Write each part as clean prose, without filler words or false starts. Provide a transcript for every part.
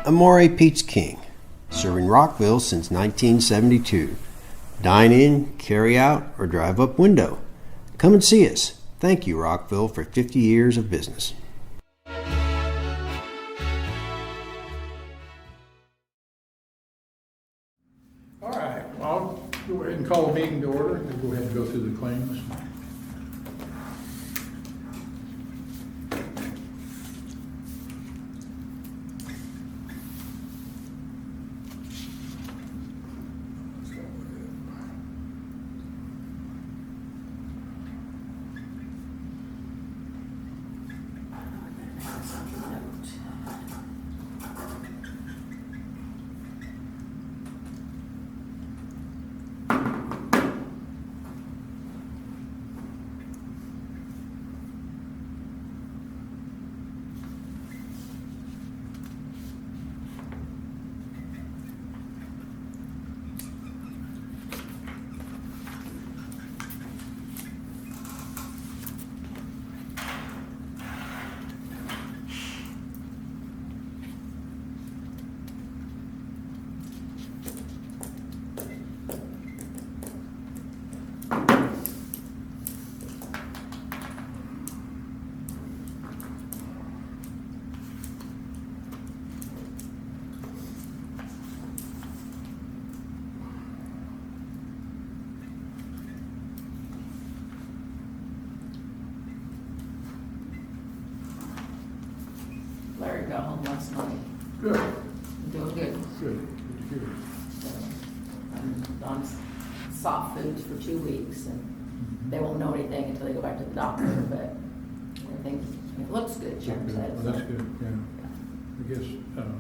Amore Pete's King, serving Rockville since 1972. Dine in, carry out, or drive up window. Come and see us. Thank you, Rockville, for 50 years of business. All right, well, I'll go ahead and call the meeting to order. We'll go ahead and go through the claims. Larry got home last night. Good. Doing good. Good. Good to hear. So, I'm on soft foods for 2 weeks, and they won't know anything until they go back to the doctor, but everything, it looks good, Sharon said. Well, that's good, yeah. I guess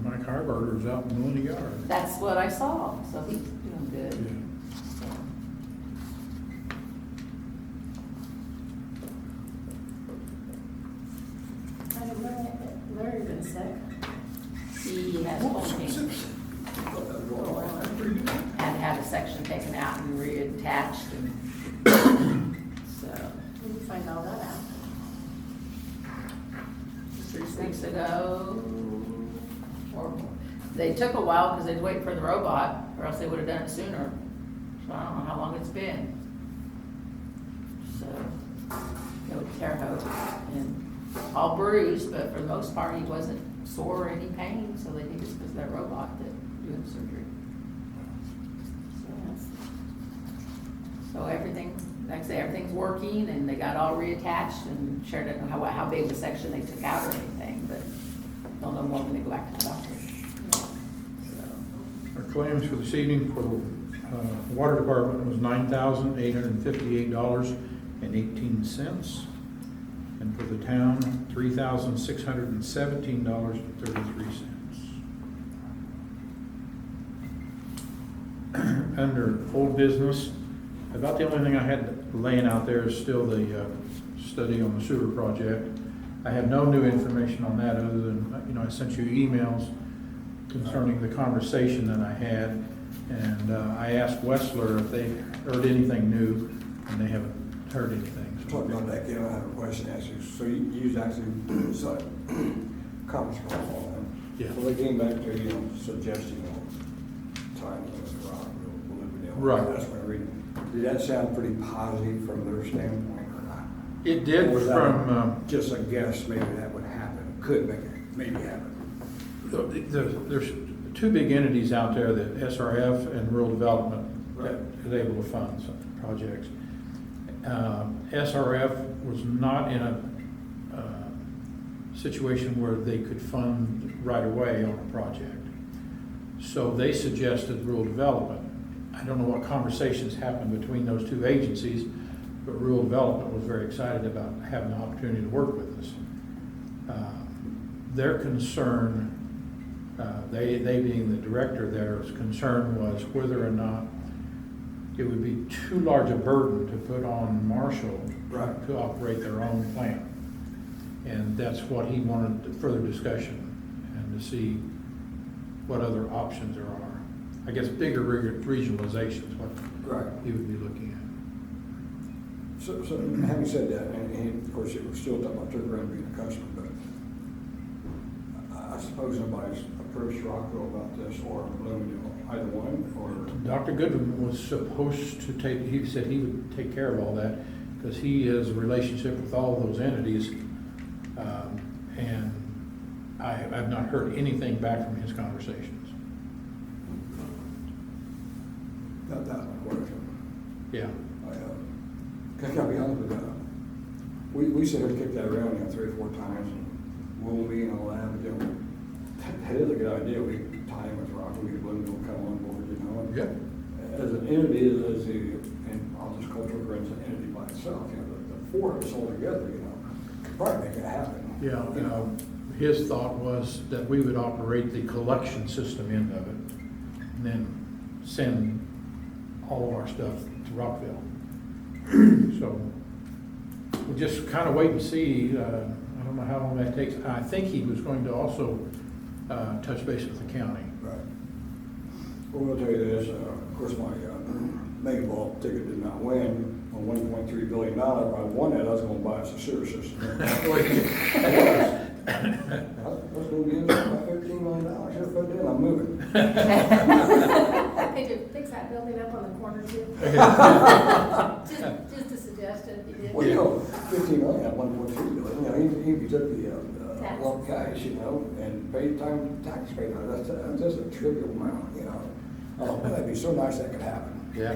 Mike Harberger's out in the yard. That's what I saw, so he's doing good. Yeah. So, Larry been sick. he has bone pain. Had to have a section taken out and reattached, and so. When did you find all that out? 6 weeks ago, or they took a while because they was waiting for the robot, or else they would have done it sooner. So I don't know how long it's been. So, it was Terre Haute, and all bruised, but for the most part, he wasn't sore or any pain, so they think it's because of that robot that doing the surgery. So everything, like I say, everything's working, and they got all reattached, and Sharon doesn't know how big the section they took out or anything, but they'll know more when they go back to the doctor. So, Our claims for this evening for the water department was $9,858.18. And for the town, $3,617.33. Under old business, about the only thing I had laying out there is still the study on the sewer project. I have no new information on that other than, I sent you emails concerning the conversation that I had. And I asked Wessler if they heard anything new, and they haven't heard anything. Talking about that, I have a question to ask you. So you use actually, sorry, conference call on that. Yeah. So they came back to, suggesting time limit for Riverdale. Right. That's what I read. Did that sound pretty positive from their standpoint or not? It did Or was that from, just a guess, maybe that would happen, could make it, maybe happen. there's two big entities out there, the SRF and Rural Development, that is able to fund some projects. SRF was not in a situation where they could fund right away on a project. So they suggested Rural Development. I don't know what conversations happened between those two agencies, but Rural Development was very excited about having the opportunity to work with us. Their concern, they being the director there, concern was whether or not it would be too large a burden to put on Marshall to operate their own plant. And that's what he wanted, further discussion, and to see what other options there are. I guess bigger regionalization is what he would be looking at. So having said that, and of course, we're still talking about Turk Run being a customer, but I I suppose nobody's approached Rockville about this or Bloomingdale, either one, or, Dr. Goodwin was supposed to take, he said he would take care of all that, because he has a relationship with all those entities. And I've not heard anything back from his conversations. that one question. Yeah, I gotta be honest with you, we sit here and kick that around, 3 or 4 times, and we'll be and all that, but that is a good idea, we tie in with Rockville, we get Bloomingdale come on board, you know? and yeah, As an entity, and I'll just cultural grants an entity by itself, the 4 of us all together, could probably make it happen. yeah. His thought was that we would operate the collection system end of it, and then send all of our stuff to Rockville. So we'll just kind of wait and see. I don't know how long that takes. I think he was going to also touch base with the county. Right. Well, we'll tell you this, of course, my mega ball ticket did not win on $1.3 billion. If I won that, I was gonna buy us a sewer system. Let's go get about $15 million, should have put it in, I'm moving. Could you fix that building up on the corner too? Just a suggestion, if you did. Well, 15 million at 1.3 billion, if you took the Tax. lump cash, and paid time tax paid on it, that's just a trivial amount, Oh, that'd be so nice that could happen. Yeah.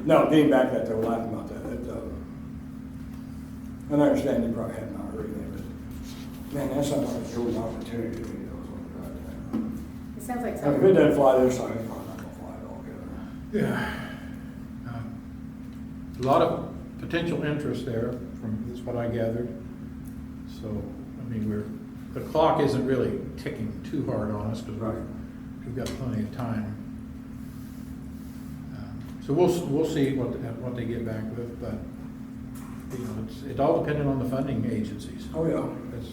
No, getting back that, though, laughing about that, and I understand you probably had not heard it, but, man, that sounds like a golden opportunity to me, It sounds like If it something. doesn't fly this side, it's probably not gonna fly at all, Yeah. A lot of potential interest there from, that's what I gathered. So, I mean, the clock isn't really ticking too hard on us because Right. we've got plenty of time. So we'll see what they get back with, but, it's all dependent on the funding agencies. Oh, yeah. That's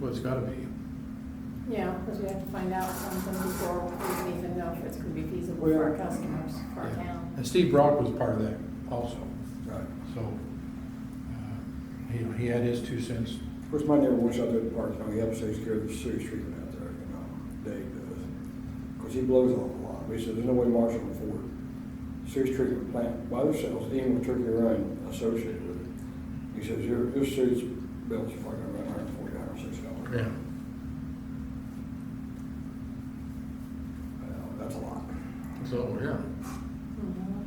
what it's gotta be. Yeah, because we have to find out something before we can even know if it's going to be feasible Well, for our customers, for our Yeah. town. And Steve Brock was part of that also. Right. So, he had his 2 cents. Of course, my neighbor works out there at the park, he helps take care of the sewage treatment out there, Dave does. Of course, he blows off a lot, but he said, there's no way Marshall can afford sewage treatment plant by themselves, even with Turkey Run associated with it. He says, your sewage bill's probably gonna run $140, $160. Yeah. That's a lot. So, yeah, Mhm.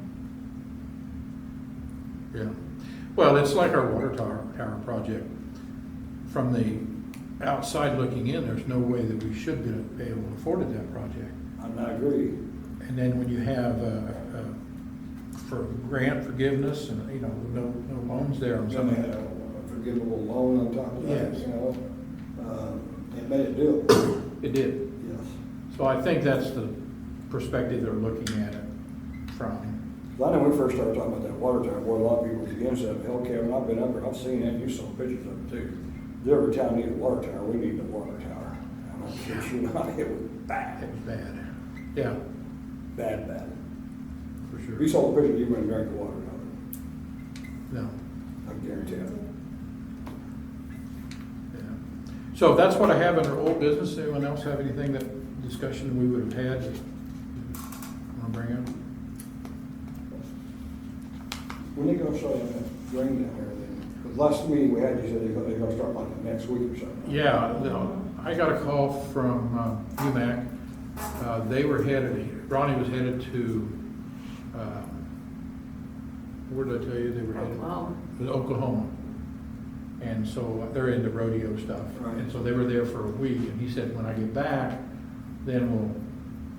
yeah. Well, it's like our water tower project. From the outside looking in, there's no way that we should be able to afford that project. I agree. And then when you have, for grant forgiveness and, no loans there on Then some they of had it. a forgivable loan on top of that, Yes. It made it doable. It did. Yes. So I think that's the perspective they're looking at it from. 'Cause I know when we first started talking about that water tower, boy, a lot of people was against that. Hell, Kevin, I've been up there, I've seen it, you saw pictures of it too. If every town needed a water tower, we need a water tower. I'm not sure you not, it was bad, It was bad. Yeah, bad. for If you sure. saw the picture, you wouldn't drink the water out of it. No. I guarantee it. Yeah. So that's what I have under old business. Anyone else have anything that discussion we would have had that you want to bring up? When are you gonna start that drain down there then? Because last meeting we had, you said they're gonna start like next week or something. Yeah, no, I got a call from UMAC. They were headed, Ronnie was headed to, where did I tell you they were headed? Oklahoma. To Oklahoma. And so they're into rodeo stuff. Right. And so they were there for a week, and he said, when I get back, then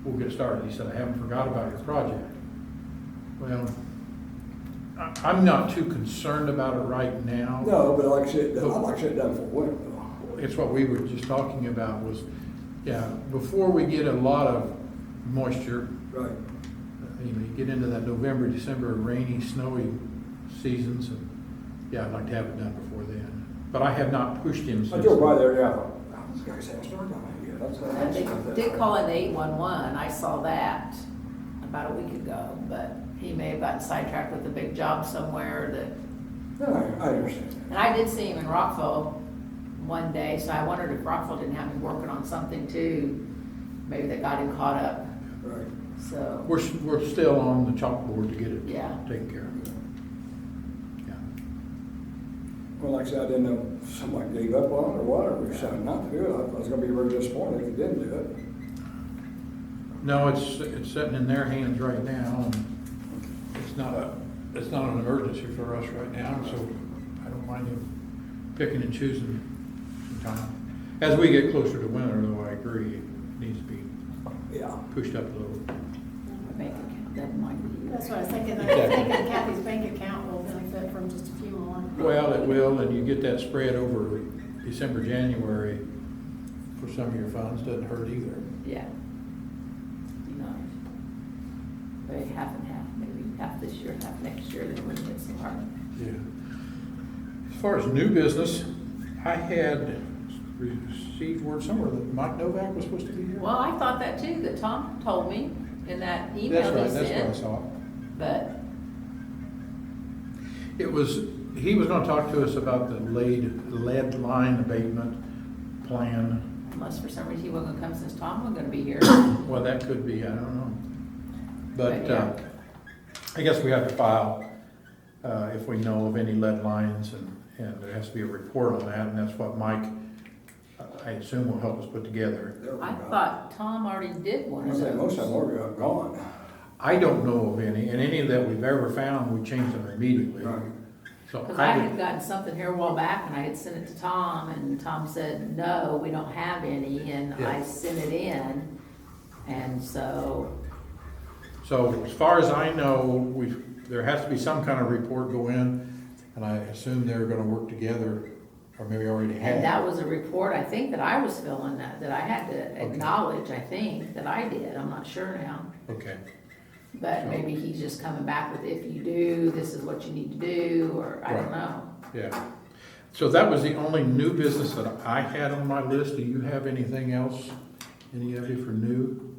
we'll get started. He said, I haven't forgot about your project. Well, I'm not too concerned about it right now. No, but like I said, I'd like to see it done for winter though. It's what we were just talking about was, before we get a lot of moisture, Right. you get into that November, December rainy, snowy seasons, and I'd like to have it done before then. But I have not pushed him since. I drove by there, yeah, this guy's having a start down here. They did call in the 811, I saw that about a week ago, but he may have gotten sidetracked with a big job somewhere that, No, I understand. and I did see him in Rockville one day, so I wondered if Rockville didn't have him working on something too. Maybe that got him caught up, Right. so, We're still on the chalkboard to get it yeah. taken care of. Yeah. Well, like I said, I didn't know if somebody gave up on it or whatever, we decided not to do it. I was gonna be very disappointed if they didn't do it. No, it's sitting in their hands right now, and it's not an emergency for us right now, so I don't mind him picking and choosing some time. As we get closer to winter, though, I agree, it needs to be Yeah. pushed up a little. Bank account doesn't mind you. That's what I was thinking. I Exactly. was thinking Kathy's bank account will benefit from just a few more. Well, it will, and you get that spread over December, January for some of your funds, doesn't hurt either. Yeah. You know, maybe half and half, maybe half this year, half next year, then when it gets so hard. Yeah. As far as new business, I had received word somewhere that Mike Novak was supposed to be here. Well, I thought that too, that Tom told me in that email he That's what I sent, saw. but, He was gonna talk to us about the lead line abatement plan. unless for some reason he wasn't gonna come since Tom wasn't gonna be here. Well, that could be, I don't know. But, But, yeah. I guess we have to file, if we know of any lead lines, and there has to be a report on that, and that's what Mike, I assume, will help us put together. I thought Tom already did one I of said, most of those. them are gone. I don't know of any, and any that we've ever found, we change them immediately. Right. So Because I I had would, gotten something here a while back and I had sent it to Tom and Tom said, no, we don't have any, and Yeah. I sent it in. And so, so as far as I know, there has to be some kind of report go in, and I assume they're gonna work together, or maybe already have. and that was a report, I think, that I was filling that I had to acknowledge, I think, that I did, I'm not sure now. Okay, But maybe he's just coming back with, if you do, this is what you need to do, or I don't Right. know. yeah. So that was the only new business that I had on my list. Do you have anything else, any of you for new?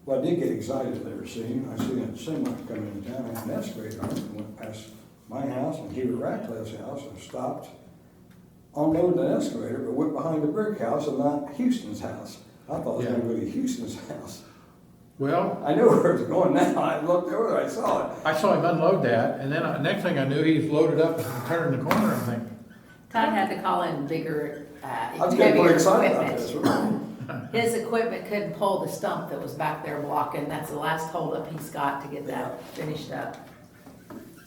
Well, I did get excited as I ever seen. I seen a semi coming into town, had an excavator on it, and went past my house and Hubert Ratcliffe's house and stopped, unloaded the excavator, but went behind the brick house and not Houston's house. I thought it was Yeah. gonna go to Houston's house. Well, I knew where it was going now. I looked over there, I saw it. I saw him unload that, and then next thing I knew, he's loaded up and turned the corner, I'm thinking, Todd had to call in bigger, I was getting heavier pretty excited about equipment. this. His equipment couldn't pull the stump that was back there blocking, that's the last holdup he's got to get that finished up.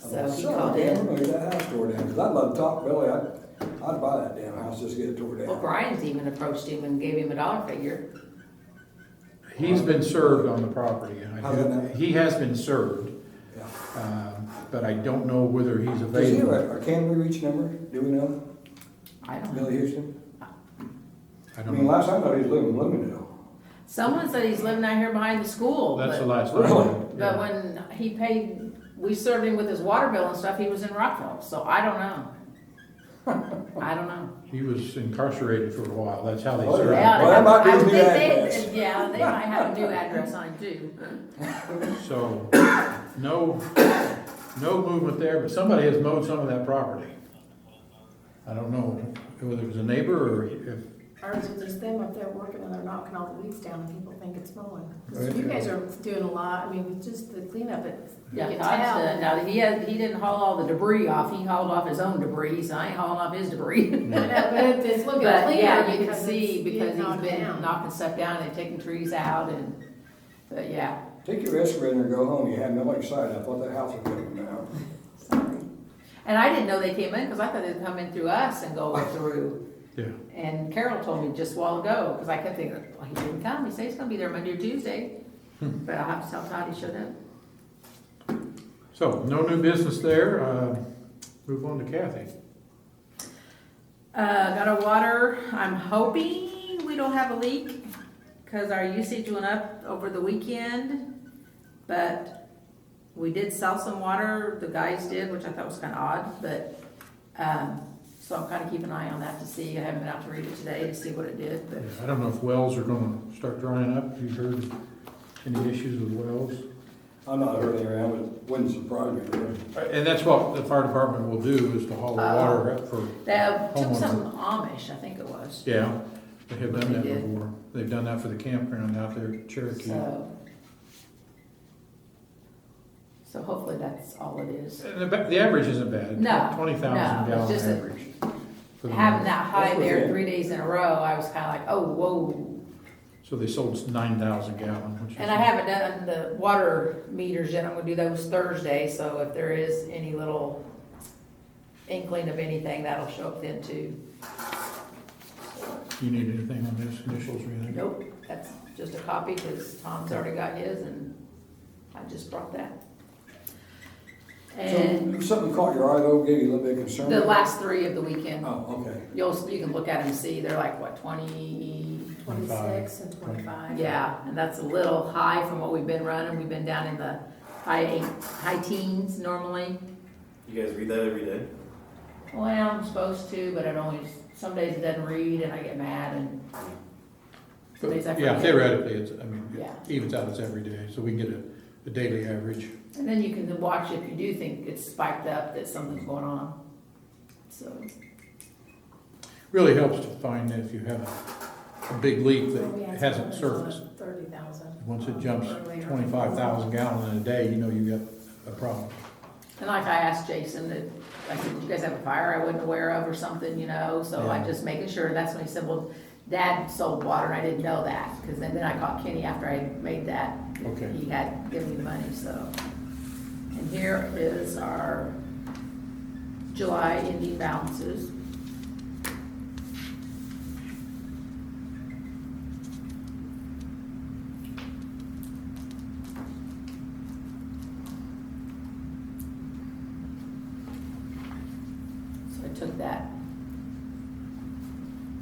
So he called We're in. gonna get that house tore down, because I'd love to talk, Billy, I'd buy that damn house just to get it tore Well, down. Brian's even approached him and gave him a dollar figure. he's been served on the property. How's that now? He has been served, Yeah. but I don't know whether he's Does he have available. a can we reach number? Do we know? I don't know. Billy Houston? I I don't mean, know. last time I thought he was living in Bloomingdale. Someone said he's living out here behind the school, That's the but, last time. Really? but Yeah. when he paid, we served him with his water bill and stuff, he was in Rockville, so I don't know. I don't know. He was incarcerated for a while, that's how they Oh, served him. yeah. Well, that might be I his would new think address. yeah, they might have a new address on him too. So, no movement there, but somebody has mowed some of that property. I don't know whether it was a neighbor or if, Ours is just them up there working and they're knocking all the weeds down and people think it's mowing. 'Cause Okay. you guys are doing a lot, I mean, with just the cleanup, it's, you Yeah, can Todd's tell. done. Now, he didn't haul all the debris off, he hauled off his own debris, so I ain't hauling off his debris. But it's looking But cleaner yeah, you can because see, it's because getting he's knocked been down. knocking stuff down and taking trees out and, but yeah. Take your excavator and go home. You had nobody excited. I thought that house was coming down. Sorry. And I didn't know they came in, because I thought they'd come in through us and go through. yeah. And Carol told me just a while ago, because I kept thinking, well, he didn't come, he said he's gonna be there Monday or Tuesday. But I'll have to tell Todd he showed up. So, no new business there, move on to Kathy. Got our water, I'm hoping we don't have a leak, because our usage went up over the weekend. But we did sell some water, the guys did, which I thought was kinda odd, but, so I'm kinda keeping an eye on that to see, I haven't been out to read it today to see what it did, but. I don't know if wells are gonna start drying up, have you heard any issues with wells? I'm not heard anything around, it wouldn't surprise me, really. And that's what the fire department will do, is to haul the water up for, They took Homeowner. some Amish, I think it was. yeah, they have done that They did. before. They've done that for the campground out there at Cherokee. So hopefully that's all it is. And the average isn't bad. No, 20,000 no, gallon it's just that average. for the Having month. that high That's there within. 3 days in a row, I was kinda like, oh, whoa. So they sold 9,000 gallons, which is. And I haven't done the water meters yet, I'm gonna do those Thursday, so if there is any little inkling of anything, that'll show up then too. Do you need anything on this, initials or anything? Nope, that's just a copy, cause Tom's already got his and I just brought that. And So, something caught your eye though, gave you a little bit of concern? the last 3 of the weekend, Oh, okay. you can look at them and see, they're like, what, 20? 26 and 25. Yeah, and that's a little high from what we've been running, we've been down in the high teens normally. You guys read that every day? Well, I'm supposed to, but it only, some days it doesn't read and I get mad and some days I forget. Yeah, theoretically, it's, I mean, Yeah. it evens out, it's every day, so we can get a daily average. And then you can watch if you do think it's spiked up, that something's going on. So, Really helps to find if you have a big leak Well, we that had hasn't something surfaced. on 30,000. Once it jumps Earlier. 25,000 gallons in a day, you know you got a problem. and like I asked Jason, that, I said, did you guys have a fire I wasn't aware of or something, you know? So I Yeah. just making sure, that's when he said, well, Dad sold water and I didn't know that. Cause then I caught Kenny after I made that. Okay. He had given me the money, so. And here is our July ending balances. So I took that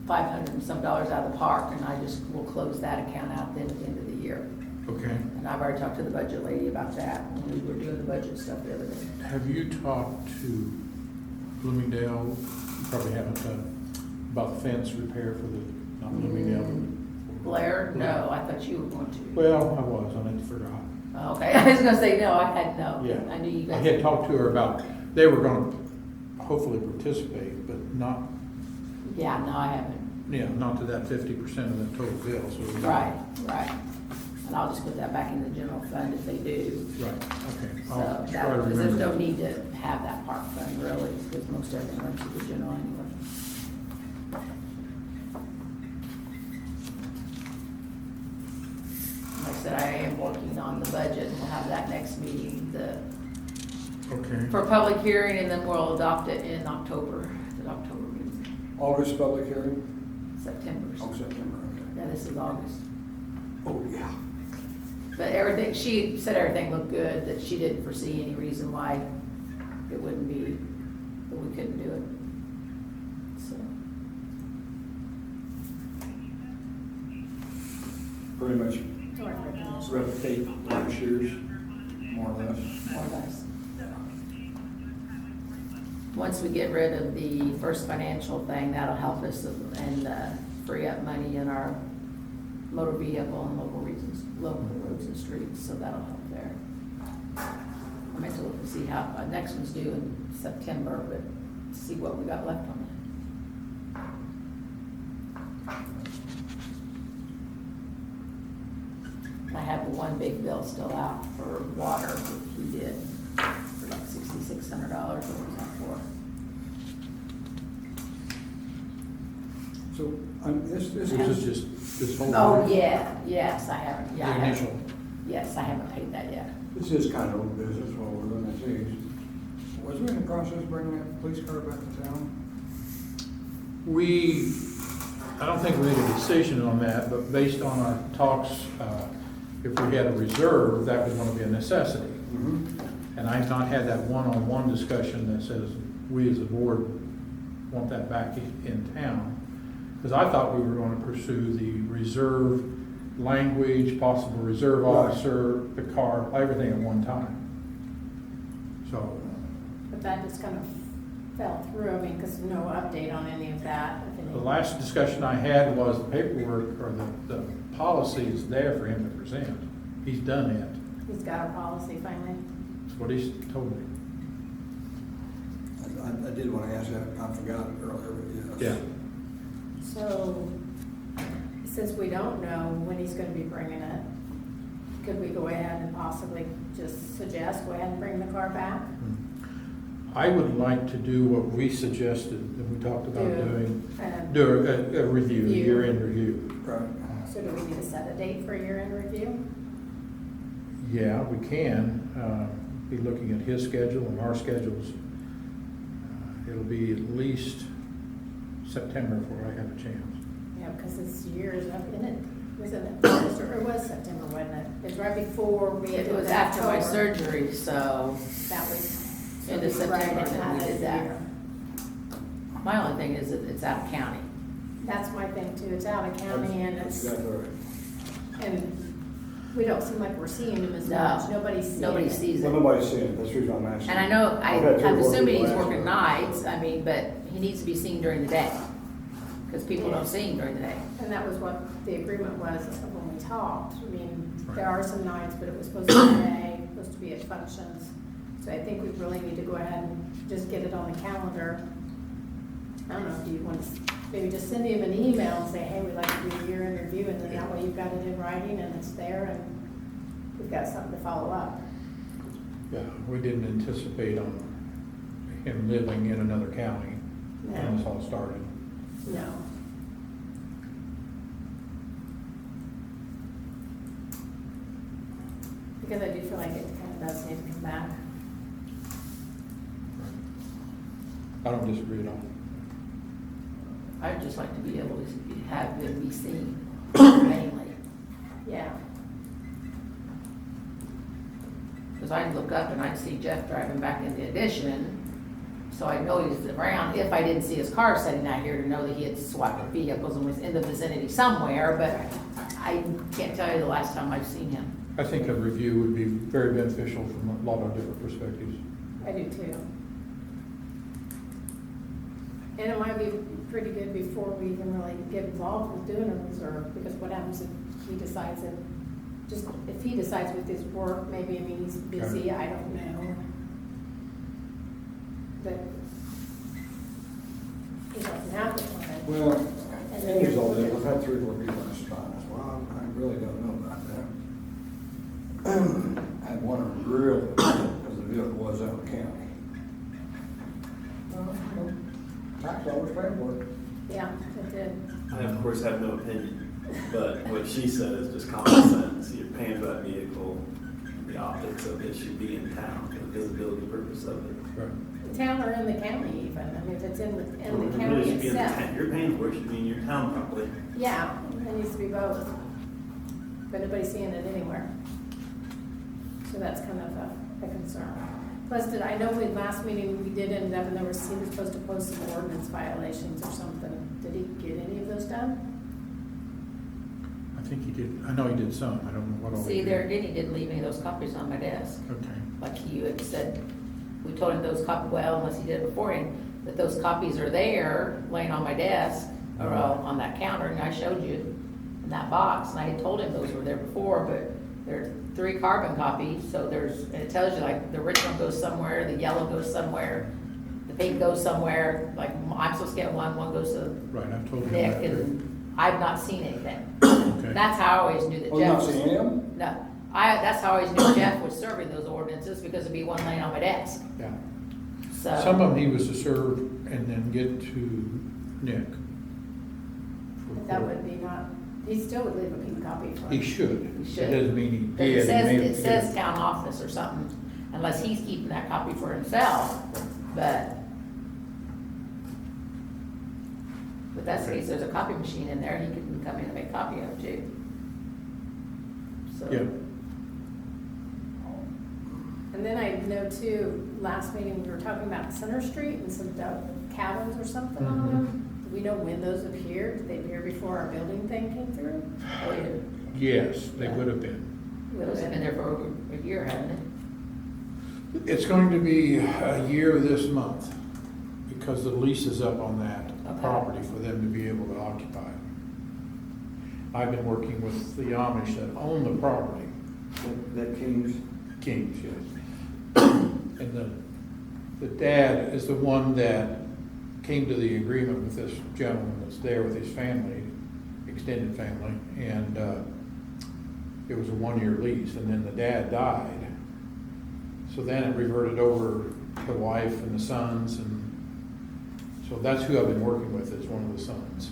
500 and some dollars out of the park and I just will close that account out then at the end of the year. Okay. And I've already talked to the budget lady about that when we were doing the budget stuff the other day. Have you talked to Bloomingdale, you probably haven't, about the fence repair for the, not Bloomingdale, Blair? No, I thought you were going to. but, well, I was, I forgot. Oh, okay, I was gonna say, no, I had, no. Yeah. I knew you I guys. had talked to her about, they were gonna hopefully participate, but not, Yeah, no, I haven't. not to that 50% of the total bill, so. Right. And I'll just put that back in the general fund if they do. Right, okay. So, I'll that, try to because there's no remember. need to have that park fund really, because most everything runs through the general anyway. Like I said, I am working on the budget, and we'll have that next meeting, Okay. for public hearing, and then we'll adopt it in October, the October meeting, August public hearing? September. Oh, September, okay. Yeah, this is August. Oh, yeah. But everything, she said everything looked good, that she didn't foresee any reason why it wouldn't be, that we couldn't do it. So, Pretty much So I recommend- replicate last year's, more or less. more or less. Once we get rid of the first financial thing, that'll help us and free up money in our motor vehicle and local roads and streets, so that'll help there. I meant to look and see how, next one's due in September, but see what we got left on that. I have one big bill still out for water that he did, for like $6,600, what was that for? So, this This is just, this whole. Oh, yeah, yes, I haven't, yeah, I The haven't. initial. Yes, I haven't paid that yet. This is kind of old business while we're doing these. Was we in the process of bringing that police car back to town? I don't think we made a decision on that, but based on our talks, if we had a reserve, that was gonna be a necessity. Mm-hmm. And I've not had that one-on-one discussion that says, we as a board want that back in town. Because I thought we were gonna pursue the reserve language, possible reserve Right. officer, the car, everything at one time. So, But that just kind of fell through, I mean, because no update on any of that. if any. the last discussion I had was the paperwork or the policy is there for him to present. He's done it. He's got our policy finally. That's what he's told me. I did want to ask that, I forgot it earlier, but yes. Yeah. So, since we don't know when he's gonna be bringing it, could we go ahead and possibly just suggest, go ahead and bring the car back? I would like to do what we suggested, that we talked about doing, And do a review, Review. year-end review. Right. so do we need to set a date for a year-end review? Yeah, we can, be looking at his schedule and our schedules. It'll be at least September before I have a chance. Yeah, because this year is up, isn't it? Wasn't it August, or it was September, wasn't it? It was right before we had. It was after my surgery, so That was. Into September right, that we that did is that. year. my only thing is that it's out of county. That's my thing too, it's out of county and That's it's, exactly right. and we don't seem like we're seeing him as No. much, nobody's seeing it. Nobody sees Well, it. nobody's seeing it, that's the reason I'm asking. And I know, I've had two I'm work assuming people he's ask working me. nights, I mean, but he needs to be seen during the day. Because people don't see him during the day. And that was what the agreement was when we talked. I mean, there Right. are some nights, but it was supposed to be day, supposed to be at functions. So I think we really need to go ahead and just get it on the calendar. I don't know, if you want to maybe just send him an email and say, hey, we'd like to do a year-end review, and then that way you've got it in writing and it's there and we've got something to follow up. Yeah, we didn't anticipate on him living in another county when this all started. No. Because I do feel like it kind of does need to come back. I don't disagree at all. I'd just like to be able to have him be seen mainly. Yeah. Because I'd look up and I'd see Jeff driving back in the addition, so I know he's around, if I didn't see his car sitting out here, to know that he had swapped vehicles and was in the vicinity somewhere, but I can't tell you the last time I've seen him. I think a review would be very beneficial from a lot of different perspectives. I do too. And it might be pretty good before we even really get involved with doing a reserve, because what happens if he decides that, just if he decides with his work, maybe, I mean, he's busy, I don't know. But he doesn't have the time. Well, And the then thing is, all you're- this, I've had 3 or 4 people ask about this, well, I really don't know about that. I had one really, because the vehicle was out of the county. Well, you know, tax dollars pay for it. Yeah, it did. I of course have no opinion, but what she said is just common sense. You're paying for that vehicle, the optics of it should be in town, the visibility purpose of it. Right. The town or in the county even, I mean, if it's in the It county really should be in the itself. town. You're paying for it, should be in your town properly. Yeah, it needs to be both. But nobody's seeing it anywhere. So that's kind of a concern. Plus, I know in last meeting, we did end up, and he was supposed to post some ordinance violations or something. Did he get any of those done? I think he did, I know he did some, I don't know what all he See, did. there again, he didn't leave any of those copies on my desk. Okay. Like you had said, we told him those copies, well, unless he did it beforehand, that those copies are there, laying on my desk, or on that counter, and I showed you in that box, and I had told him those were there before, but there are 3 carbon copies, so and it tells you, like, the original goes somewhere, the yellow goes somewhere, the pink goes somewhere, like, I'm supposed to get one goes to Right, I've told him Nick, that too. and I've not seen anything. Okay. That's how I always knew that Oh, you Jeff not was. seeing him? No, that's how I always knew Jeff was serving those ordinances, because it'd be one laying on my desk, Yeah. so. Some of them he was to serve and then get to Nick. for But that court. would be not, he still would leave a pink copy for He him. should. He should. It doesn't mean he But did. it He says, made him it says forget. town office or something, unless he's keeping that copy for himself, but if that's the case, there's a copy machine in there, he can come in and make a copy of it too. So. Yeah. And then I know too, last meeting, we were talking about Center Street and some cabins or something on Mhm. them. Do we know when those appeared? Did they appear before our building thing came through? Oh, yeah. Yes, they would have been. Those have been there for over a year, haven't they? It's going to be a year this month because the lease is up on that Okay. property for them to be able to occupy it. I've been working with the Amish that own the property That King's, Kings, yes. And the dad is the one that came to the agreement with this gentleman that's there with his family, extended family, and it was a 1-year lease, and then the dad died. So then it reverted over to the wife and the sons, and so that's who I've been working with, is one of the sons.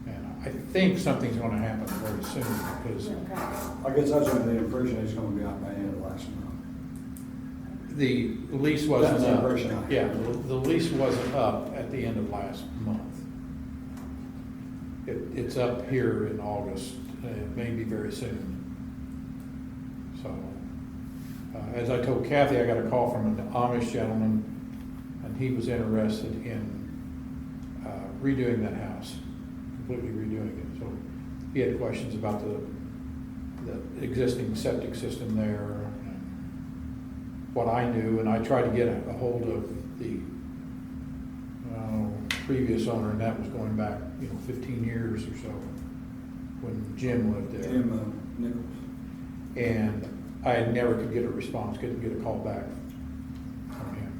And I think something's gonna happen very soon, because Okay. I guess I was under the impression it's gonna be out by the end of last month. the lease wasn't That's the up. impression I had. Yeah, the lease wasn't up at the end of last month. It's up here in August, it may be very soon. So, as I told Kathy, I got a call from an Amish gentleman, and he was interested in redoing that house, completely redoing it. So he had questions about the existing septic system there, and what I knew, and I tried to get a hold of the previous owner, and that was going back, 15 years or so, when Jim lived there. Tim Nichols. And I never could get a response, couldn't get a call back from him.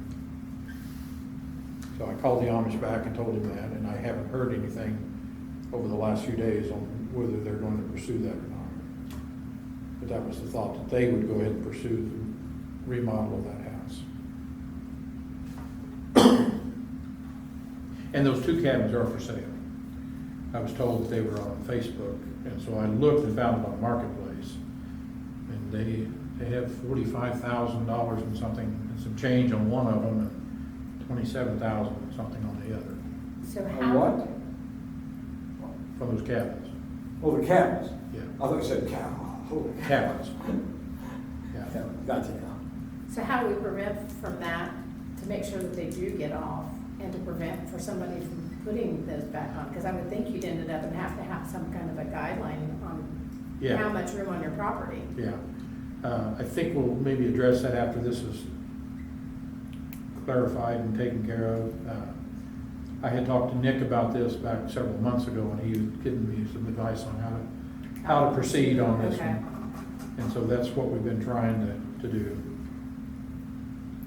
So I called the Amish back and told him that, and I haven't heard anything over the last few days on whether they're going to pursue that or not. But that was the thought, that they would go ahead and pursue the remodel of that house. And those 2 cabins are for sale. I was told that they were on Facebook, and so I looked and found them on Marketplace. And they have $45,000 and something, and some change on one of them, and 27,000 and something on the other, So On how? what? from those cabins. Oh, the cabins. Yeah, I thought you said cow. Holy cow. cabins. Yeah. Yeah, gotcha now. So how do we prevent from that, to make sure that they do get off, and to prevent for somebody from putting those back on? Because I would think you'd ended up and have to have some kind of a guideline on Yeah. how much room on your property. Yeah, I think we'll maybe address that after this is clarified and taken care of. I had talked to Nick about this back several months ago, and he was giving me some advice on how to proceed on this Okay. one. And so that's what we've been trying to do.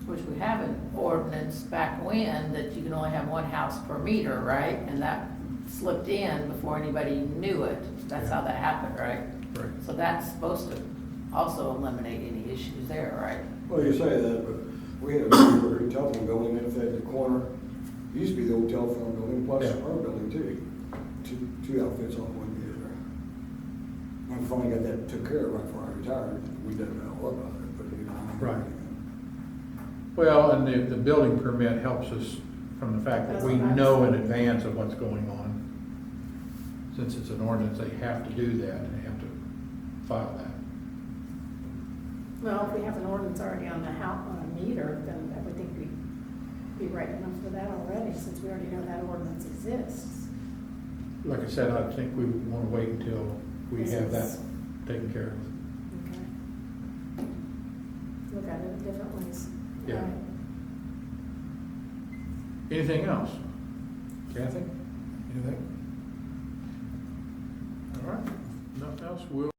Which we have an ordinance back when, that you can only have 1 house per meter, right? And that slipped in before anybody knew it. That's how that happened, right? Right. So that's supposed to also eliminate any issues there, right? Well, you say that, but we had a telephone building in the corner. It used to be the old telephone building, plus Yeah. our building too. Two outfits off one together. And we finally got that took care of right before I retired. We didn't know what about it, but Right. Well, and the building permit helps us from the fact that That's we what I know was in thinking. advance of what's going on. Since it's an ordinance, they have to do that, and they have to file that. Well, if we have an ordinance already on the house, on a meter, then I would think we'd be right enough for that already, since we already know that ordinance exists. Like I said, I think we want to wait until we This have that is- taken care of. Okay. Look at it in different ways. Yeah. Right. Anything else? Kathy? Anything? All right, nothing else, we'll